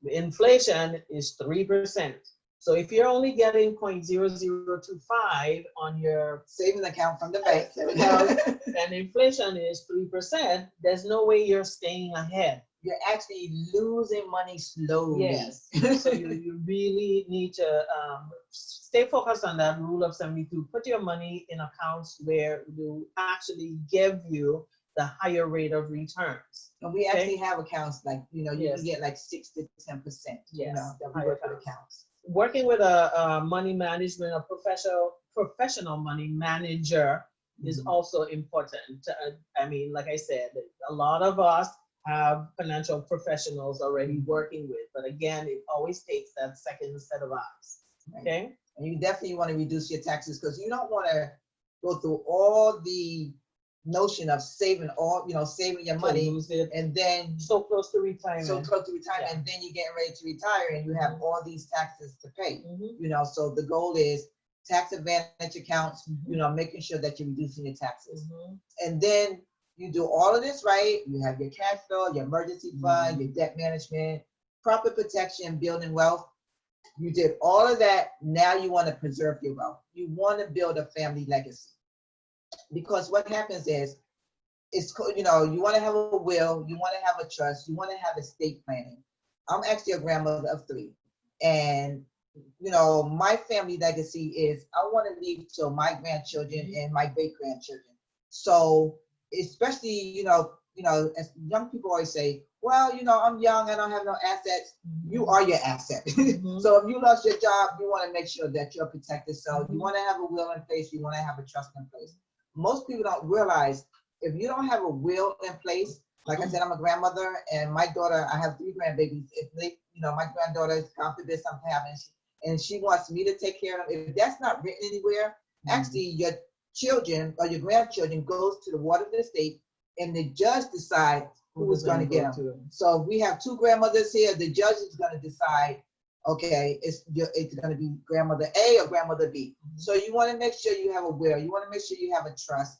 Inflation is 3%. So if you're only getting 0.0025 on your savings account from the bank, and inflation is 3%, there's no way you're staying ahead. You're actually losing money slowly. Yes. So you really need to stay focused on that rule of 72. Put your money in accounts where will actually give you the higher rate of returns. And we actually have accounts like, you know, you can get like 6 to 10%. You know, that we work with accounts. Working with a money management, a professional money manager is also important. I mean, like I said, a lot of us have financial professionals already working with, but again, it always takes that second set of eyes. Okay. And you definitely want to reduce your taxes, because you don't want to go through all the notion of saving your money and then so close to retirement, and then you're getting ready to retire and you have all these taxes to pay. You know, so the goal is tax advantage accounts, you know, making sure that you're reducing your taxes. And then you do all of this right, you have your cash flow, your emergency fund, your debt management, proper protection, building wealth. You did all of that. Now you want to preserve your wealth. You want to build a family legacy. Because what happens is, you know, you want to have a will, you want to have a trust, you want to have estate planning. I'm actually a grandmother of 3. And, you know, my family legacy is I want to leave to my grandchildren and my great-grandchildren. So, especially, you know, as young people always say, well, you know, I'm young, I don't have no assets. You are your asset. So if you lost your job, you want to make sure that you're protected. So you want to have a will in place, you want to have a trust in place. Most people don't realize if you don't have a will in place, like I said, I'm a grandmother, and my daughter, I have 3 grandbabies. If they, you know, my granddaughter, God forbid something happens, and she wants me to take care of them, if that's not written anywhere, actually your children or your grandchildren goes to the ward of the estate, and the judge decides who is going to get them. So if we have 2 grandmothers here, the judge is going to decide, okay, it's going to be grandmother A or grandmother B. So you want to make sure you have a will. You want to make sure you have a trust.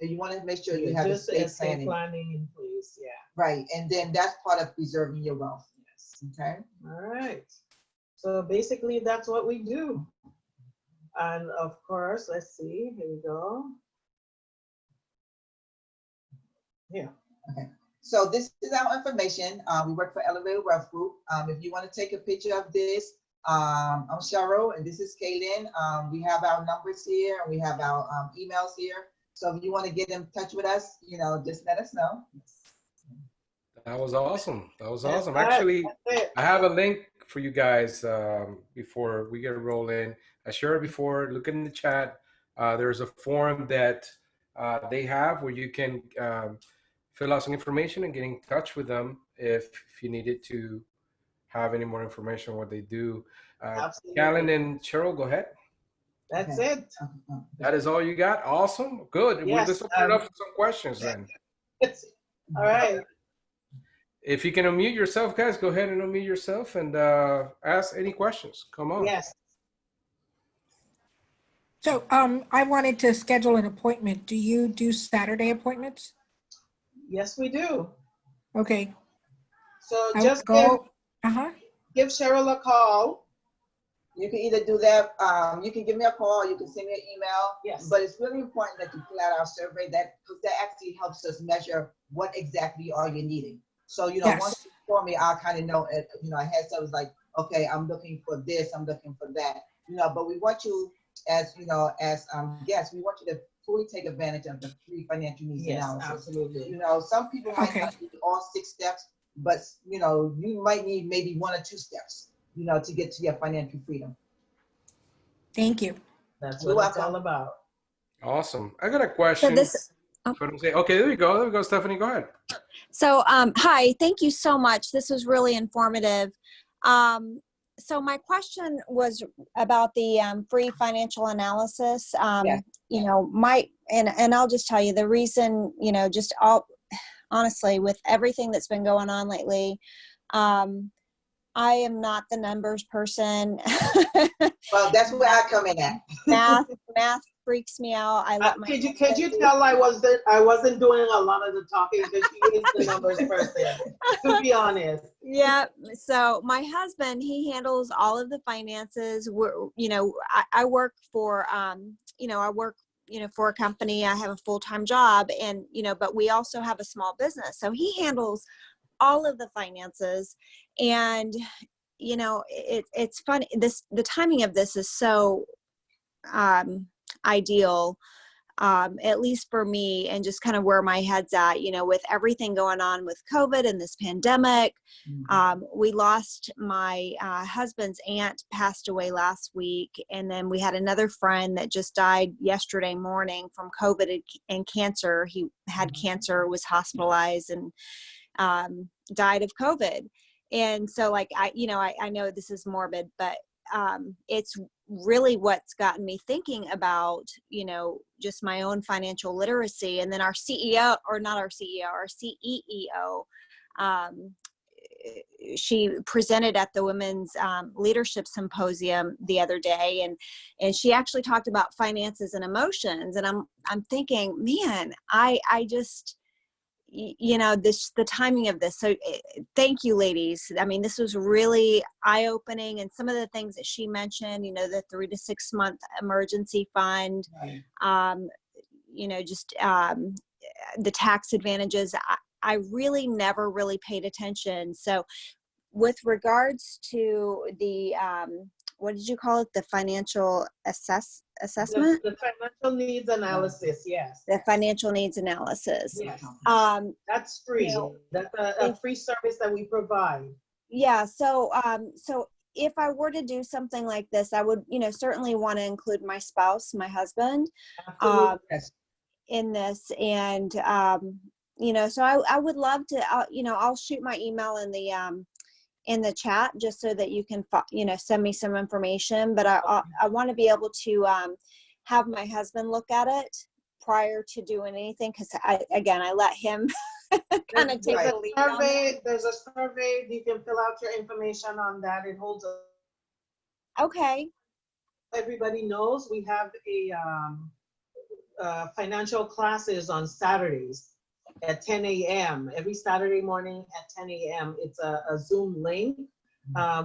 You want to make sure you have estate planning in place. Right, and then that's part of preserving your wealth. Okay. All right. So basically, that's what we do. And of course, let's see. Here we go. Yeah. Okay. So this is our information. We work for Elevated Wealth Group. If you want to take a picture of this, I'm Cheryl and this is Calen. We have our numbers here and we have our emails here. So if you want to get in touch with us, you know, just let us know. That was awesome. That was awesome. Actually, I have a link for you guys before we get rolling. I shared it before. Look in the chat. There's a form that they have where you can fill out some information and get in touch with them if you needed to have any more information on what they do. Absolutely. Calen and Cheryl, go ahead. That's Okay. it. That is all you got? Awesome. Good. Yes, Let's open it up for some questions then. all right. If you can unmute yourself, guys, go ahead and unmute yourself and ask any questions. Come on. Yes. So I wanted to schedule an appointment. Do you do Saturday appointments? Yes, we do. Okay. So I just go. give Cheryl a call. You can either do that, you can give me a call, you can send me an email. Yes. But it's really important that you fill out our survey, because that actually helps us measure what exactly are you needing. So, you know, Yes. once you call me, I'll kind of know, you know, I had something like, okay, I'm looking for this, I'm looking for that, you know, but we want you as, you know, as guests, we want you to fully take advantage of the free financial needs Yes, analysis. absolutely. You know, some people might Okay. not need all 6 steps, but, you know, you might need maybe 1 or 2 steps, you know, to get to your financial freedom. Thank you. That's You're what it's welcome. all about. Awesome. I got a question. Okay, there you go, Stephanie, go ahead. So, hi, thank you so much. This was really informative. So my question was about the free financial analysis. Yeah. You know, and I'll just tell you the reason, you know, just honestly, with everything that's been going on lately, I am not the numbers person. Well, that's where I come in at. Math freaks me out. I let my Could you tell I wasn't doing a lot of the talking because she is the numbers person, to be honest. Yeah. So my husband, he handles all of the finances. You know, I work for, for a company. I have a full-time job and, you know, but we also have a small business. So he handles all of the finances. And, you know, it's funny. The timing of this is so ideal, at least for me, and just kind of where my head's at, you know, with everything going on with COVID and this pandemic. We lost my husband's aunt, passed away last week. And then we had another friend that just died yesterday morning from COVID and cancer. He had cancer, was hospitalized, and died of COVID. And so like, I know this is morbid, but it's really what's gotten me thinking about, you know, just my own financial literacy. And then our CEO, or not our CEO, our CEO, she presented at the Women's Leadership Symposium the other day, and she actually talked about finances and emotions. And I'm thinking, man, I just, you know, the timing of this. So thank you, ladies. I mean, this was really eye-opening, and some of the things that she mentioned, you know, the 3 to 6 month emergency fund, Right. you know, just the tax advantages. I really never really paid attention. So with regards to the, what did you call it? The financial assessment? The financial needs analysis, yes. The financial needs analysis. Yes. That's free. You know, That's a free service that we provide. Yeah. So, so if I were to do something like this, I would, you know, certainly want to include my spouse, my husband, Absolutely. in this. And, you know, so I would love to, you know, I'll shoot my email in the chat just so that you can, you know, send me some information. But I want to be able to have my husband look at it prior to doing anything, because I let him kind of take the lead on it. There's a survey. You can fill out your information on that. It holds Okay. Everybody knows we have a financial classes on Saturdays at 10 a.m. Every Saturday morning at 10 a.m. It's a Zoom link.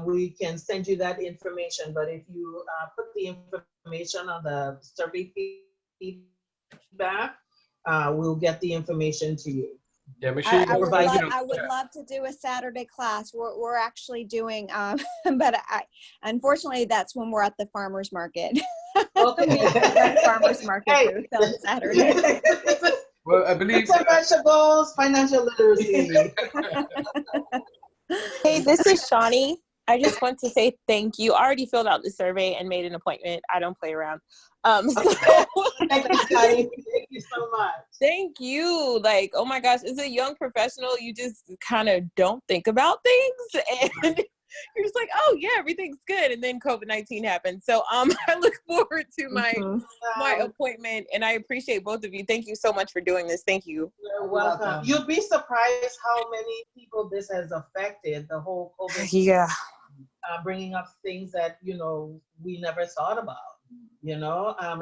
We can send you that information, but if you put the information on the survey feedback, we'll get the information to you. Yeah, make sure you I provide. would love to do a Saturday class. We're actually doing, but unfortunately that's when we're at the farmer's market. Okay. Farmer's market booth on Saturday. Well, I believe Fruits and vegetables, financial literacy. Hey, this is Shawnee. I just want to say thank you. I already filled out the survey and made an appointment. I don't play around. Thank you, Scotty. Thank you so much. Thank you. Like, oh my gosh, as a young professional, you just kind of don't think about things. And You're just like, oh yeah, everything's good. And then COVID-19 happened. So I look forward to my appointment, and I appreciate both of you. Thank you so much for doing this. Thank you. You're welcome. You'll be surprised how many people this has affected, the whole COVID. Yeah. Bringing up things that, we never thought about,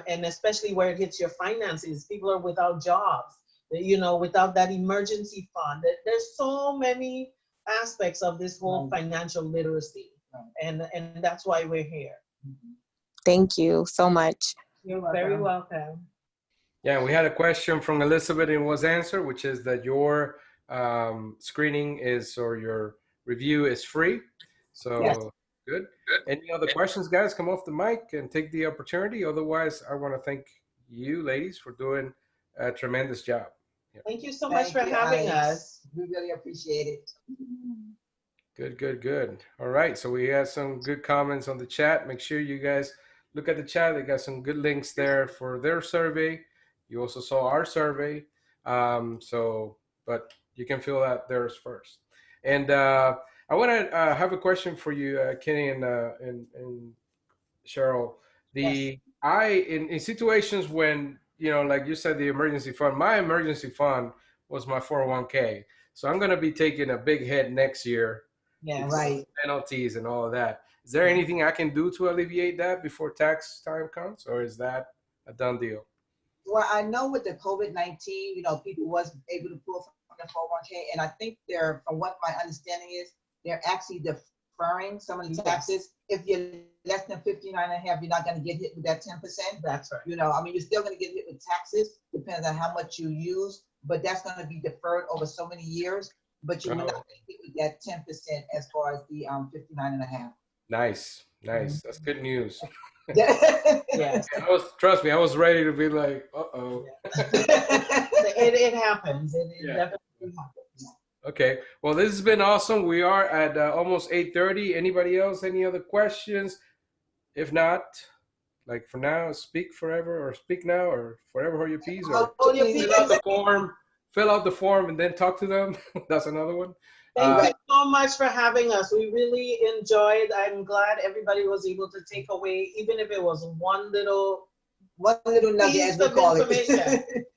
and especially where it hits your finances. People are without jobs, without that emergency fund. There's so many aspects of this whole financial literacy, and that's why we're here. Thank you so much. You're very welcome. Yeah, we had a question from Elizabeth and was answered, which is that your screening or your review is free. So yes. Good. Any other questions, guys? Come off the mic and take the opportunity. Otherwise, I want to thank you ladies for doing a tremendous job. Yeah. Thank you so much for having us. We really appreciate it. Good. All right. So we had some good comments on the chat. Make sure you guys look at the chat. They got some good links there for their survey. You also saw our survey. But you can fill out theirs first. And I want to have a question for you, Kenny and Cheryl. In situations when, like you said, the emergency fund, my emergency fund was my 401k. So I'm going to be taking a big hit next year. Yeah, right. Penalties and all of that. Is there anything I can do to alleviate that before tax time comes, or is that a done deal? Well, I know with the COVID-19, people was able to pull from their 401k, and I think from what my understanding is, they're actually deferring some of the taxes. If you're less than 59 and a half, you're not going to get hit with that 10%. That's right. You're still going to get hit with taxes, depends on how much you use, but that's going to be deferred over so many years. But you're not going to get with that 10% as far as the 59 and a half. Nice. That's good news. Yes. Trust me, I was ready to be like, uh-oh. It happens. It definitely happens. Okay. Well, this has been awesome. We are at almost 8:30. Anybody else? Any other questions? If not, like for now, speak forever or speak now or forever hold your peace or fill out the form and then talk to them. That's another one. Thank you so much for having us. We really enjoyed. I'm glad everybody was able to take away, even if it was one little nugget, as we call it.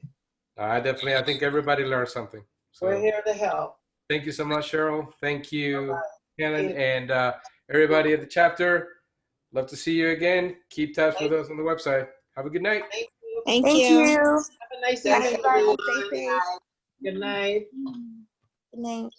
I think everybody learned something. So, we're here to help. Thank you so much, Cheryl. Thank you, Calen, and everybody at the chapter. Love to see you again. Keep tabs with us on the website. Have a good night. Thank you. Have a nice day, everyone. Good night. Good night.